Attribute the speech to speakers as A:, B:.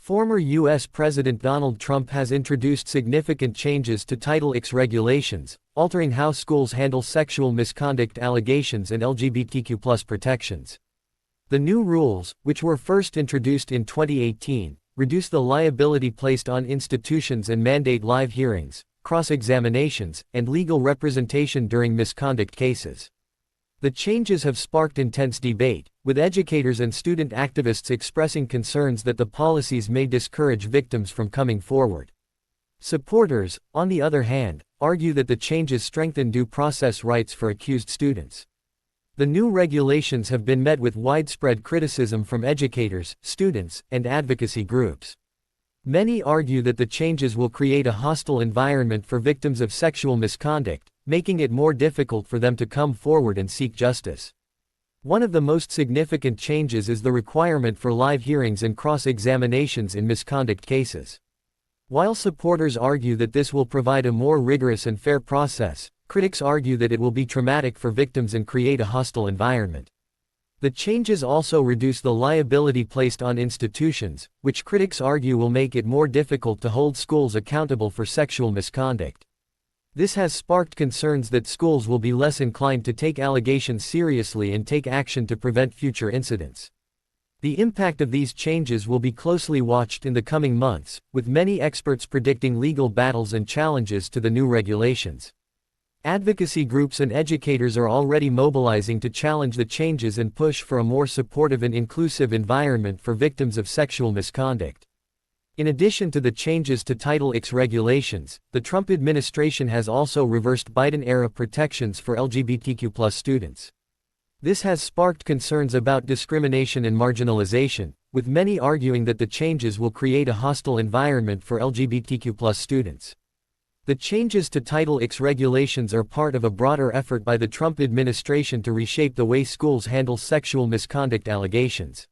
A: Former U.S. President Donald Trump has introduced significant changes to Title X regulations, altering how schools handle sexual misconduct allegations and LGBTQ+ protections. The new rules, which were first introduced in 2018, reduce the liability placed on institutions and mandate live hearings, cross-examinations, and legal representation during misconduct cases. The changes have sparked intense debate, with educators and student activists expressing concerns that the policies may discourage victims from coming forward. Supporters, on the other hand, argue that the changes strengthen due process rights for accused students. The new regulations have been met with widespread criticism from educators, students, and advocacy groups. Many argue that the changes will create a hostile environment for victims of sexual misconduct, making it more difficult for them to come forward and seek justice. One of the most significant changes is the requirement for live hearings and cross-examinations in misconduct cases. While supporters argue that this will provide a more rigorous and fair process, critics argue that it will be traumatic for victims and create a hostile environment. The changes also reduce the liability placed on institutions, which critics argue will make it more difficult to hold schools accountable for sexual misconduct. This has sparked concerns that schools will be less inclined to take allegations seriously and take action to prevent future incidents. The impact of these changes will be closely watched in the coming months, with many experts predicting legal battles and challenges to the new regulations. Advocacy groups and educators are already mobilizing to challenge the changes and push for a more supportive and inclusive environment for victims of sexual misconduct. In addition to the changes to Title X regulations, the Trump administration has also reversed Biden-era protections for LGBTQ+ students. This has sparked concerns about discrimination and marginalization, with many arguing that the changes will create a hostile environment for LGBTQ+ students. The changes to Title X regulations are part of a broader effort by the Trump administration to reshape the way schools handle sexual misconduct allegations.